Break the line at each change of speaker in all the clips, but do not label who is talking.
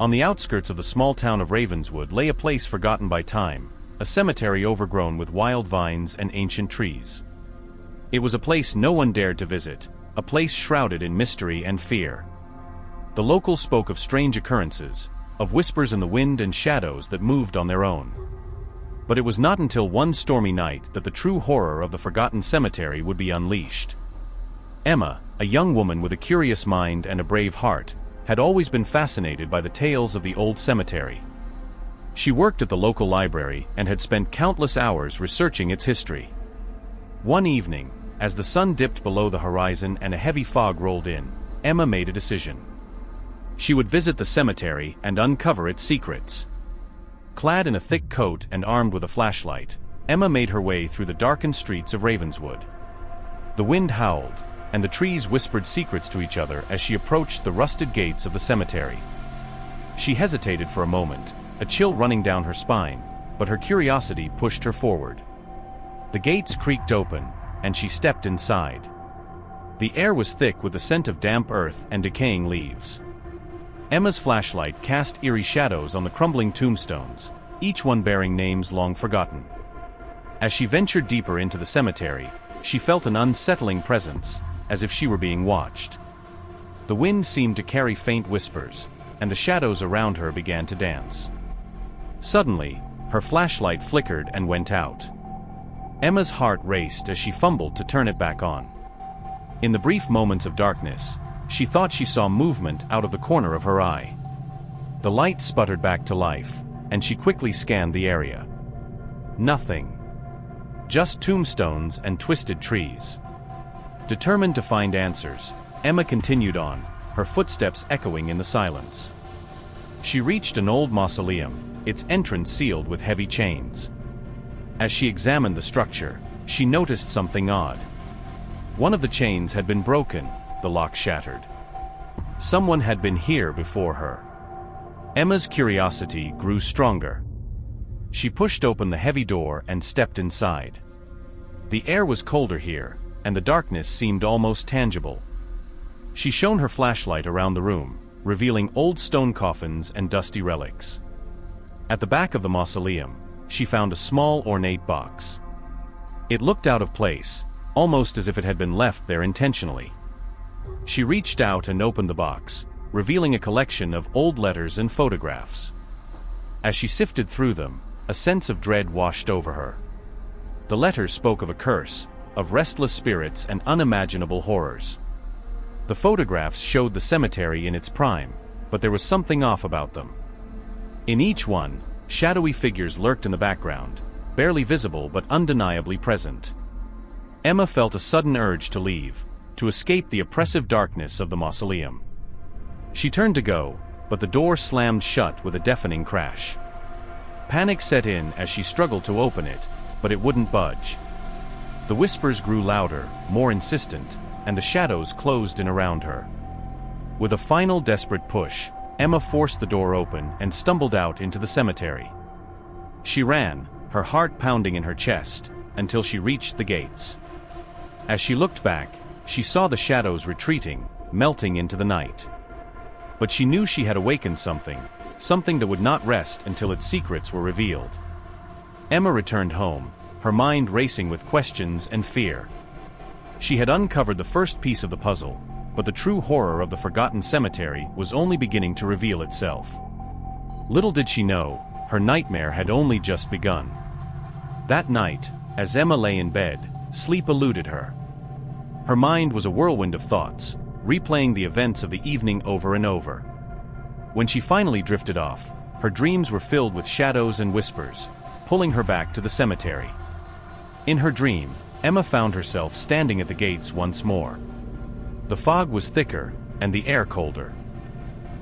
On the outskirts of the small town of Ravenswood lay a place forgotten by time, a cemetery overgrown with wild vines and ancient trees. It was a place no one dared to visit, a place shrouded in mystery and fear. The locals spoke of strange occurrences, of whispers in the wind and shadows that moved on their own. But it was not until one stormy night that the true horror of the forgotten cemetery would be unleashed. Emma, a young woman with a curious mind and a brave heart, had always been fascinated by the tales of the old cemetery. She worked at the local library and had spent countless hours researching its history. One evening, as the sun dipped below the horizon and a heavy fog rolled in, Emma made a decision. She would visit the cemetery and uncover its secrets. Clad in a thick coat and armed with a flashlight, Emma made her way through the darkened streets of Ravenswood. The wind howled, and the trees whispered secrets to each other as she approached the rusted gates of the cemetery. She hesitated for a moment, a chill running down her spine, but her curiosity pushed her forward. The gates creaked open, and she stepped inside. The air was thick with the scent of damp earth and decaying leaves. Emma's flashlight cast eerie shadows on the crumbling tombstones, each one bearing names long forgotten. As she ventured deeper into the cemetery, she felt an unsettling presence, as if she were being watched. The wind seemed to carry faint whispers, and the shadows around her began to dance. Suddenly, her flashlight flickered and went out. Emma's heart raced as she fumbled to turn it back on. In the brief moments of darkness, she thought she saw movement out of the corner of her eye. The light sputtered back to life, and she quickly scanned the area. Nothing. Just tombstones and twisted trees. Determined to find answers, Emma continued on, her footsteps echoing in the silence. She reached an old mausoleum, its entrance sealed with heavy chains. As she examined the structure, she noticed something odd. One of the chains had been broken, the lock shattered. Someone had been here before her. Emma's curiosity grew stronger. She pushed open the heavy door and stepped inside. The air was colder here, and the darkness seemed almost tangible. She shone her flashlight around the room, revealing old stone coffins and dusty relics. At the back of the mausoleum, she found a small ornate box. It looked out of place, almost as if it had been left there intentionally. She reached out and opened the box, revealing a collection of old letters and photographs. As she sifted through them, a sense of dread washed over her. The letters spoke of a curse, of restless spirits and unimaginable horrors. The photographs showed the cemetery in its prime, but there was something off about them. In each one, shadowy figures lurked in the background, barely visible but undeniably present. Emma felt a sudden urge to leave, to escape the oppressive darkness of the mausoleum. She turned to go, but the door slammed shut with a deafening crash. Panic set in as she struggled to open it, but it wouldn't budge. The whispers grew louder, more insistent, and the shadows closed in around her. With a final desperate push, Emma forced the door open and stumbled out into the cemetery. She ran, her heart pounding in her chest, until she reached the gates. As she looked back, she saw the shadows retreating, melting into the night. But she knew she had awakened something that would not rest until its secrets were revealed. Emma returned home, her mind racing with questions and fear. She had uncovered the first piece of the puzzle, but the true horror of the forgotten cemetery was only beginning to reveal itself. Little did she know, her nightmare had only just begun. That night, as Emma lay in bed, sleep eluded her. Her mind was a whirlwind of thoughts, replaying the events of the evening over and over. When she finally drifted off, her dreams were filled with shadows and whispers, pulling her back to the cemetery. In her dream, Emma found herself standing at the gates once more. The fog was thicker, and the air colder.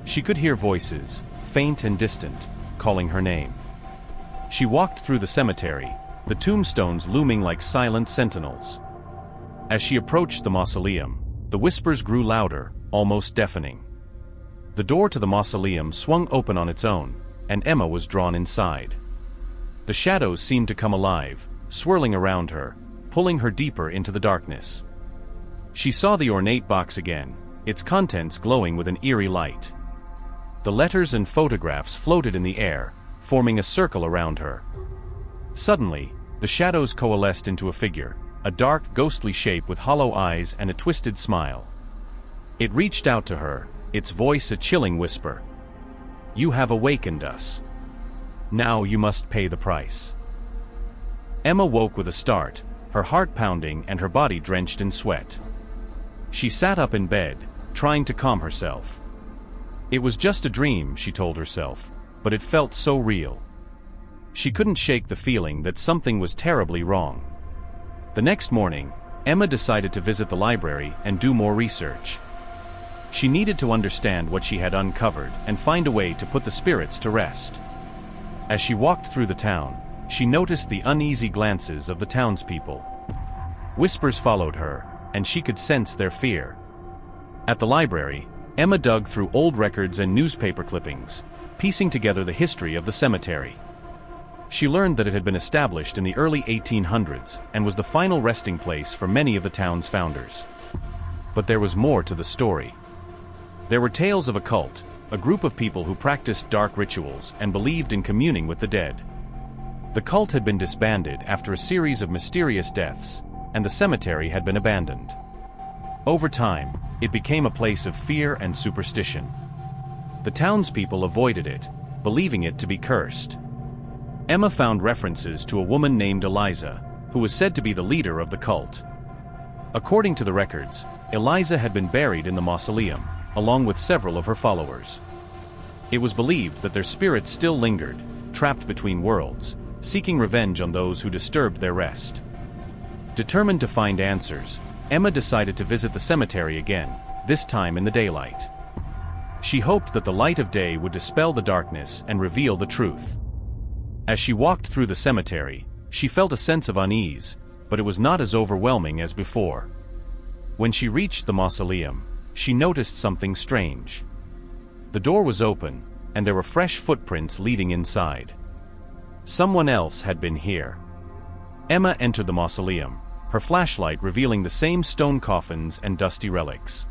She could hear voices, faint and distant, calling her name. She walked through the cemetery, the tombstones looming like silent sentinels. As she approached the mausoleum, the whispers grew louder, almost deafening. The door to the mausoleum swung open on its own, and Emma was drawn inside. The shadows seemed to come alive, swirling around her, pulling her deeper into the darkness. She saw the ornate box again, its contents glowing with an eerie light. The letters and photographs floated in the air, forming a circle around her. Suddenly, the shadows coalesced into a figure, a dark, ghostly shape with hollow eyes and a twisted smile. It reached out to her, its voice a chilling whisper. "You have awakened us. Now you must pay the price." Emma woke with a start, her heart pounding and her body drenched in sweat. She sat up in bed, trying to calm herself. It was just a dream, she told herself, but it felt so real. She couldn't shake the feeling that something was terribly wrong. The next morning, Emma decided to visit the library and do more research. She needed to understand what she had uncovered and find a way to put the spirits to rest. As she walked through the town, she noticed the uneasy glances of the townspeople. Whispers followed her, and she could sense their fear. At the library, Emma dug through old records and newspaper clippings, piecing together the history of the cemetery. She learned that it had been established in the early 1800s and was the final resting place for many of the town's founders. But there was more to the story. There were tales of a cult, a group of people who practiced dark rituals and believed in communing with the dead. The cult had been disbanded after a series of mysterious deaths, and the cemetery had been abandoned. Over time, it became a place of fear and superstition. The townspeople avoided it, believing it to be cursed. Emma found references to a woman named Eliza, who was said to be the leader of the cult. According to the records, Eliza had been buried in the mausoleum, along with several of her followers. It was believed that their spirits still lingered, trapped between worlds, seeking revenge on those who disturbed their rest. Determined to find answers, Emma decided to visit the cemetery again, this time in the daylight. She hoped that the light of day would dispel the darkness and reveal the truth. As she walked through the cemetery, she felt a sense of unease, but it was not as overwhelming as before. When she reached the mausoleum, she noticed something strange. The door was open, and there were fresh footprints leading inside. Someone else had been here. Emma entered the mausoleum, her flashlight revealing the same stone coffins and dusty relics.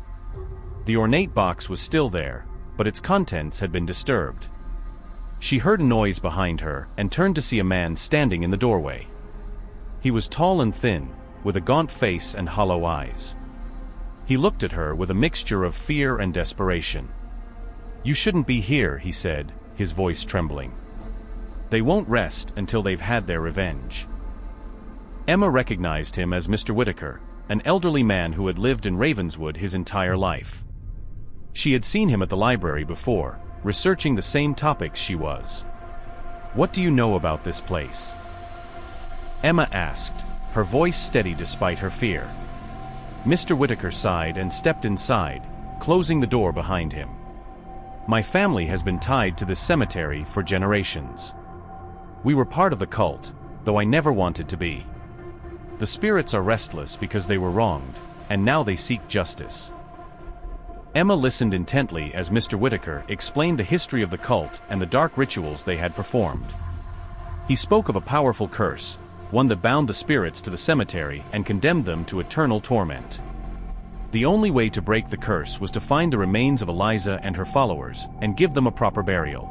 The ornate box was still there, but its contents had been disturbed. She heard a noise behind her and turned to see a man standing in the doorway. He was tall and thin, with a gaunt face and hollow eyes. He looked at her with a mixture of fear and desperation. "You shouldn't be here," he said, his voice trembling. "They won't rest until they've had their revenge." Emma recognized him as Mr. Whitaker, an elderly man who had lived in Ravenswood his entire life. She had seen him at the library before, researching the same topics she was. "What do you know about this place?" Emma asked, her voice steady despite her fear. Mr. Whitaker sighed and stepped inside, closing the door behind him. "My family has been tied to this cemetery for generations. We were part of the cult, though I never wanted to be. The spirits are restless because they were wronged, and now they seek justice." Emma listened intently as Mr. Whitaker explained the history of the cult and the dark rituals they had performed. He spoke of a powerful curse, one that bound the spirits to the cemetery and condemned them to eternal torment. The only way to break the curse was to find the remains of Eliza and her followers and give them a proper burial.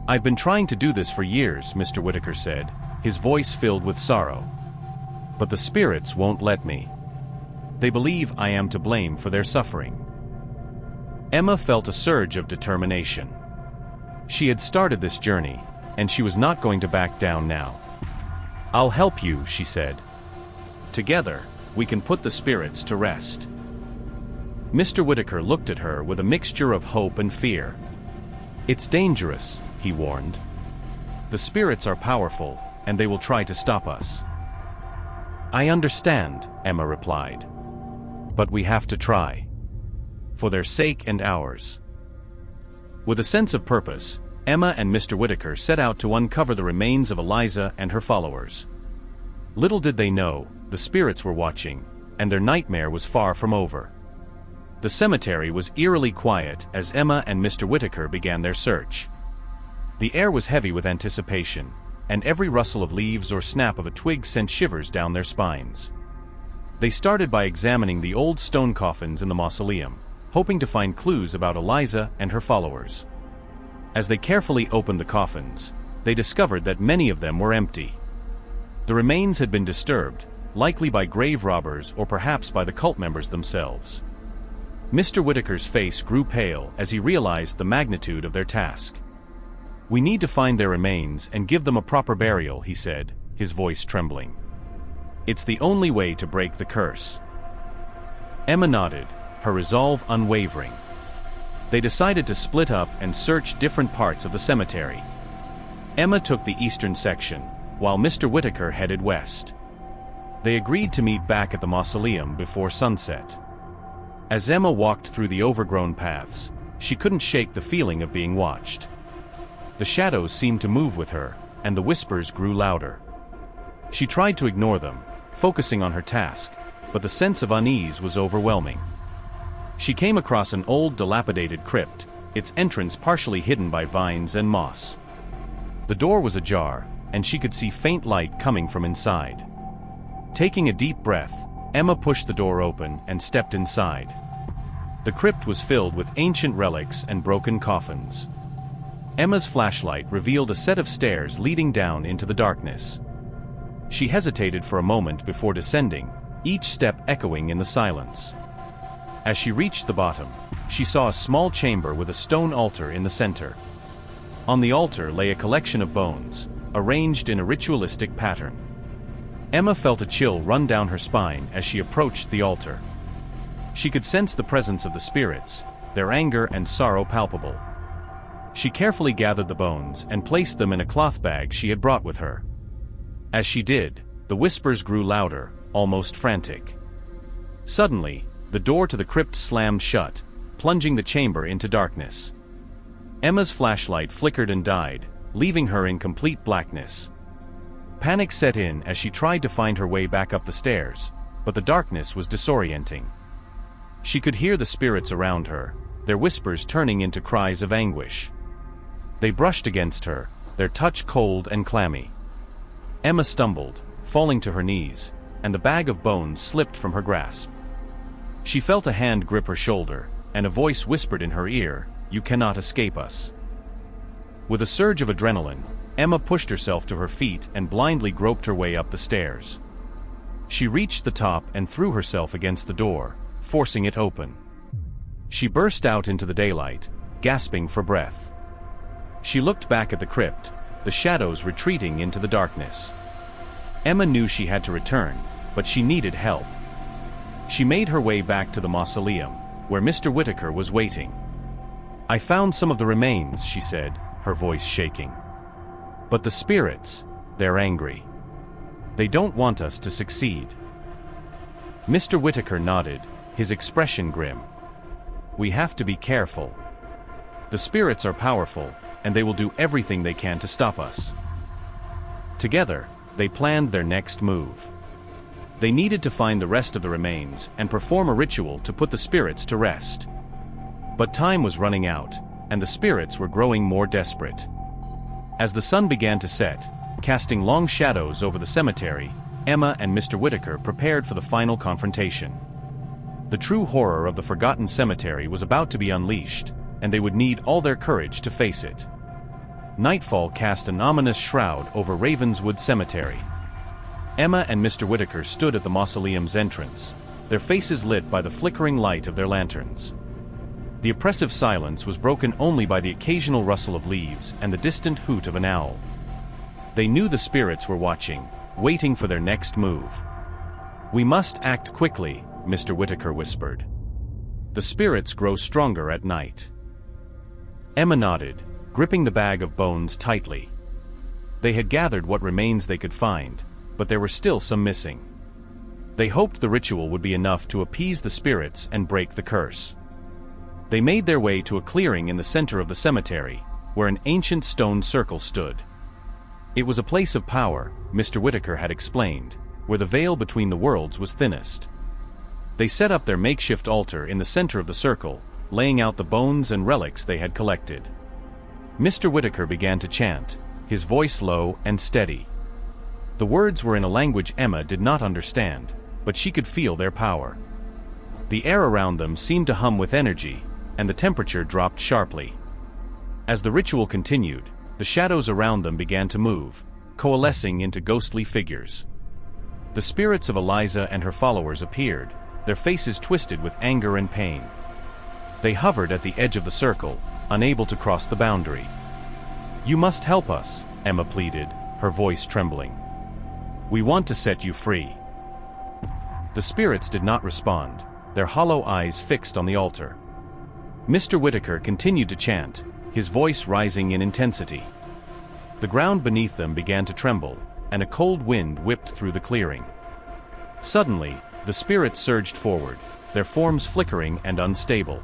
"I've been trying to do this for years," Mr. Whitaker said, his voice filled with sorrow. "But the spirits won't let me. They believe I am to blame for their suffering." Emma felt a surge of determination. She had started this journey, and she was not going to back down now. "I'll help you," she said. "Together, we can put the spirits to rest." Mr. Whitaker looked at her with a mixture of hope and fear. "It's dangerous," he warned. "The spirits are powerful, and they will try to stop us." "I understand," Emma replied. "But we have to try. For their sake and ours." With a sense of purpose, Emma and Mr. Whitaker set out to uncover the remains of Eliza and her followers. Little did they know, the spirits were watching, and their nightmare was far from over. The cemetery was eerily quiet as Emma and Mr. Whitaker began their search. The air was heavy with anticipation, and every rustle of leaves or snap of a twig sent shivers down their spines. They started by examining the old stone coffins in the mausoleum, hoping to find clues about Eliza and her followers. As they carefully opened the coffins, they discovered that many of them were empty. The remains had been disturbed, likely by grave robbers or perhaps by the cult members themselves. Mr. Whitaker's face grew pale as he realized the magnitude of their task. "We need to find their remains and give them a proper burial," he said, his voice trembling. "It's the only way to break the curse." Emma nodded, her resolve unwavering. They decided to split up and search different parts of the cemetery. Emma took the eastern section, while Mr. Whitaker headed west. They agreed to meet back at the mausoleum before sunset. As Emma walked through the overgrown paths, she couldn't shake the feeling of being watched. The shadows seemed to move with her, and the whispers grew louder. She tried to ignore them, focusing on her task, but the sense of unease was overwhelming. She came across an old, dilapidated crypt, its entrance partially hidden by vines and moss. The door was ajar, and she could see faint light coming from inside. Taking a deep breath, Emma pushed the door open and stepped inside. The crypt was filled with ancient relics and broken coffins. Emma's flashlight revealed a set of stairs leading down into the darkness. She hesitated for a moment before descending, each step echoing in the silence. As she reached the bottom, she saw a small chamber with a stone altar in the center. On the altar lay a collection of bones, arranged in a ritualistic pattern. Emma felt a chill run down her spine as she approached the altar. She could sense the presence of the spirits, their anger and sorrow palpable. She carefully gathered the bones and placed them in a cloth bag she had brought with her. As she did, the whispers grew louder, almost frantic. Suddenly, the door to the crypt slammed shut, plunging the chamber into darkness. Emma's flashlight flickered and died, leaving her in complete blackness. Panic set in as she tried to find her way back up the stairs, but the darkness was disorienting. She could hear the spirits around her, their whispers turning into cries of anguish. They brushed against her, their touch cold and clammy. Emma stumbled, falling to her knees, and the bag of bones slipped from her grasp. She felt a hand grip her shoulder, and a voice whispered in her ear, "You cannot escape us." With a surge of adrenaline, Emma pushed herself to her feet and blindly groped her way up the stairs. She reached the top and threw herself against the door, forcing it open. She burst out into the daylight, gasping for breath. She looked back at the crypt, the shadows retreating into the darkness. Emma knew she had to return, but she needed help. She made her way back to the mausoleum, where Mr. Whitaker was waiting. "I found some of the remains," she said, her voice shaking. "But the spirits, they're angry. They don't want us to succeed." Mr. Whitaker nodded, his expression grim. "We have to be careful. The spirits are powerful, and they will do everything they can to stop us." Together, they planned their next move. They needed to find the rest of the remains and perform a ritual to put the spirits to rest. But time was running out, and the spirits were growing more desperate. As the sun began to set, casting long shadows over the cemetery, Emma and Mr. Whitaker prepared for the final confrontation. The true horror of the forgotten cemetery was about to be unleashed, and they would need all their courage to face it. Nightfall cast an ominous shroud over Ravenswood Cemetery. Emma and Mr. Whitaker stood at the mausoleum's entrance, their faces lit by the flickering light of their lanterns. The oppressive silence was broken only by the occasional rustle of leaves and the distant hoot of an owl. They knew the spirits were watching, waiting for their next move. "We must act quickly," Mr. Whitaker whispered. "The spirits grow stronger at night." Emma nodded, gripping the bag of bones tightly. They had gathered what remains they could find, but there were still some missing. They hoped the ritual would be enough to appease the spirits and break the curse. They made their way to a clearing in the center of the cemetery, where an ancient stone circle stood. It was a place of power, Mr. Whitaker had explained, where the veil between the worlds was thinnest. They set up their makeshift altar in the center of the circle, laying out the bones and relics they had collected. Mr. Whitaker began to chant, his voice low and steady. The words were in a language Emma did not understand, but she could feel their power. The air around them seemed to hum with energy, and the temperature dropped sharply. As the ritual continued, the shadows around them began to move, coalescing into ghostly figures. The spirits of Eliza and her followers appeared, their faces twisted with anger and pain. They hovered at the edge of the circle, unable to cross the boundary. "You must help us," Emma pleaded, her voice trembling. "We want to set you free." The spirits did not respond, their hollow eyes fixed on the altar. Mr. Whitaker continued to chant, his voice rising in intensity. The ground beneath them began to tremble, and a cold wind whipped through the clearing. Suddenly, the spirits surged forward, their forms flickering and unstable.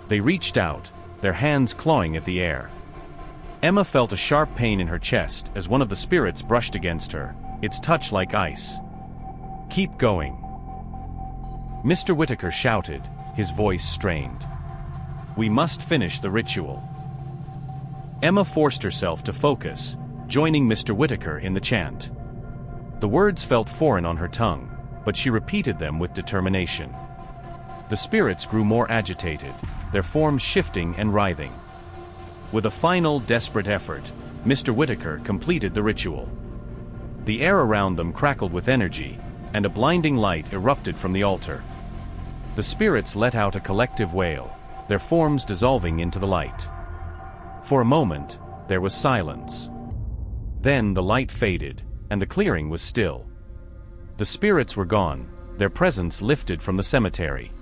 They reached out, their hands clawing at the air. Emma felt a sharp pain in her chest as one of the spirits brushed against her, its touch like ice. "Keep going," Mr. Whitaker shouted, his voice strained. "We must finish the ritual." Emma forced herself to focus, joining Mr. Whitaker in the chant. The words felt foreign on her tongue, but she repeated them with determination. The spirits grew more agitated, their forms shifting and writhing. With a final, desperate effort, Mr. Whitaker completed the ritual. The air around them crackled with energy, and a blinding light erupted from the altar. The spirits let out a collective wail, their forms dissolving into the light. For a moment, there was silence. Then the light faded, and the clearing was still. The spirits were gone, their presence lifted from the cemetery.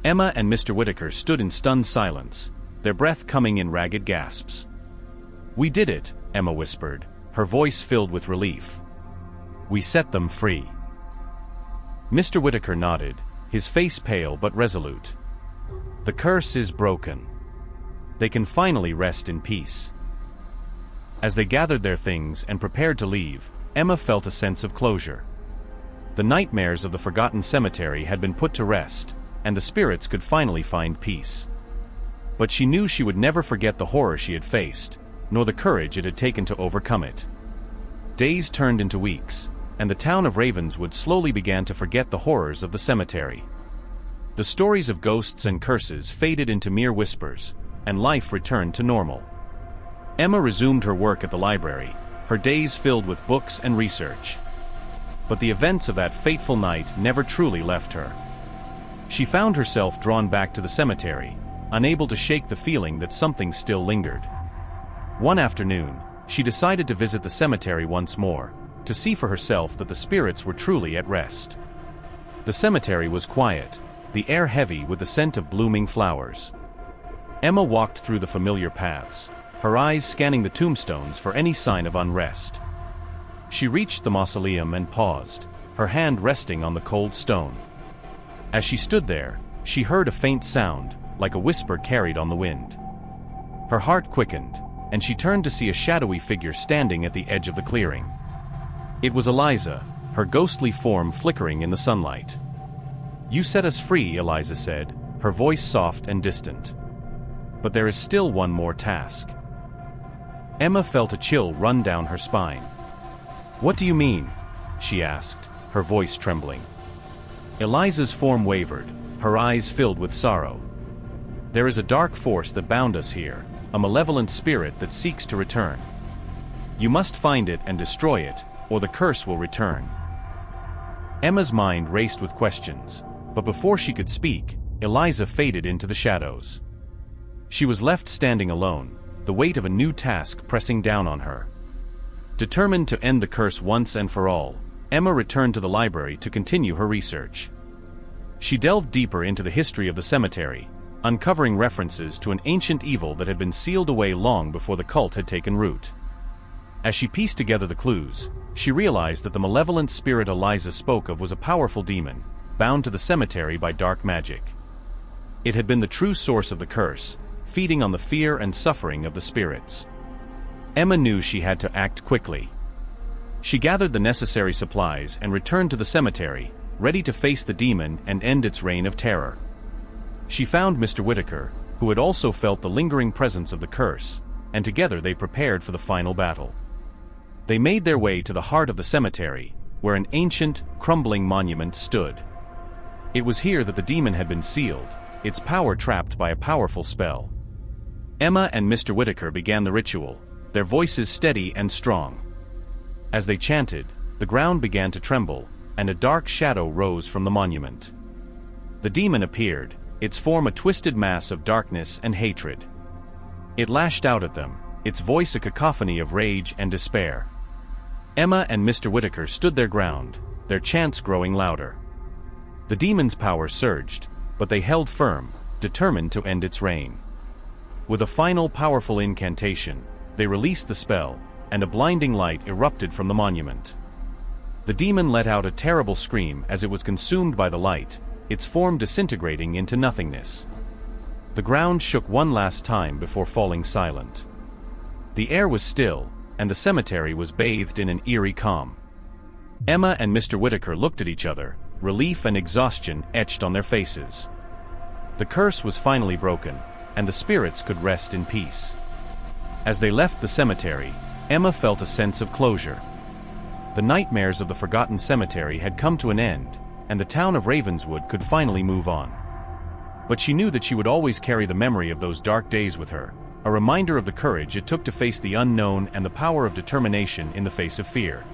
Emma and Mr. Whitaker stood in stunned silence, their breath coming in ragged gasps. "We did it," Emma whispered, her voice filled with relief. "We set them free." Mr. Whitaker nodded, his face pale but resolute. "The curse is broken. They can finally rest in peace." As they gathered their things and prepared to leave, Emma felt a sense of closure. The nightmares of the forgotten cemetery had been put to rest, and the spirits could finally find peace. But she knew she would never forget the horror she had faced, nor the courage it had taken to overcome it. Days turned into weeks, and the town of Ravenswood slowly began to forget the horrors of the cemetery. The stories of ghosts and curses faded into mere whispers, and life returned to normal. Emma resumed her work at the library, her days filled with books and research. But the events of that fateful night never truly left her. She found herself drawn back to the cemetery, unable to shake the feeling that something still lingered. One afternoon, she decided to visit the cemetery once more, to see for herself that the spirits were truly at rest. The cemetery was quiet, the air heavy with the scent of blooming flowers. Emma walked through the familiar paths, her eyes scanning the tombstones for any sign of unrest. She reached the mausoleum and paused, her hand resting on the cold stone. As she stood there, she heard a faint sound, like a whisper carried on the wind. Her heart quickened, and she turned to see a shadowy figure standing at the edge of the clearing. It was Eliza, her ghostly form flickering in the sunlight. "You set us free," Eliza said, her voice soft and distant. "But there is still one more task." Emma felt a chill run down her spine. "What do you mean?" she asked, her voice trembling. Eliza's form wavered, her eyes filled with sorrow. "There is a dark force that bound us here, a malevolent spirit that seeks to return. You must find it and destroy it, or the curse will return." Emma's mind raced with questions, but before she could speak, Eliza faded into the shadows. She was left standing alone, the weight of a new task pressing down on her. Determined to end the curse once and for all, Emma returned to the library to continue her research. She delved deeper into the history of the cemetery, uncovering references to an ancient evil that had been sealed away long before the cult had taken root. As she pieced together the clues, she realized that the malevolent spirit Eliza spoke of was a powerful demon, bound to the cemetery by dark magic. It had been the true source of the curse, feeding on the fear and suffering of the spirits. Emma knew she had to act quickly. She gathered the necessary supplies and returned to the cemetery, ready to face the demon and end its reign of terror. She found Mr. Whitaker, who had also felt the lingering presence of the curse, and together they prepared for the final battle. They made their way to the heart of the cemetery, where an ancient, crumbling monument stood. It was here that the demon had been sealed, its power trapped by a powerful spell. Emma and Mr. Whitaker began the ritual, their voices steady and strong. As they chanted, the ground began to tremble, and a dark shadow rose from the monument. The demon appeared, its form a twisted mass of darkness and hatred. It lashed out at them, its voice a cacophony of rage and despair. Emma and Mr. Whitaker stood their ground, their chants growing louder. The demon's power surged, but they held firm, determined to end its reign. With a final powerful incantation, they released the spell, and a blinding light erupted from the monument. The demon let out a terrible scream as it was consumed by the light, its form disintegrating into nothingness. The ground shook one last time before falling silent. The air was still, and the cemetery was bathed in an eerie calm. Emma and Mr. Whitaker looked at each other, relief and exhaustion etched on their faces. The curse was finally broken, and the spirits could rest in peace. As they left the cemetery, Emma felt a sense of closure. The nightmares of the forgotten cemetery had come to an end, and the town of Ravenswood could finally move on. But she knew that she would always carry the memory of those dark days with her, a reminder of the courage it took to face the unknown and the power of determination in the face of fear.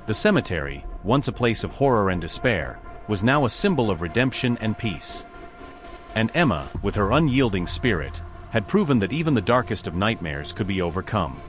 The cemetery, once a place of horror and despair, was now a symbol of redemption and peace. And Emma, with her unyielding spirit, had proven that even the darkest of nightmares could be overcome.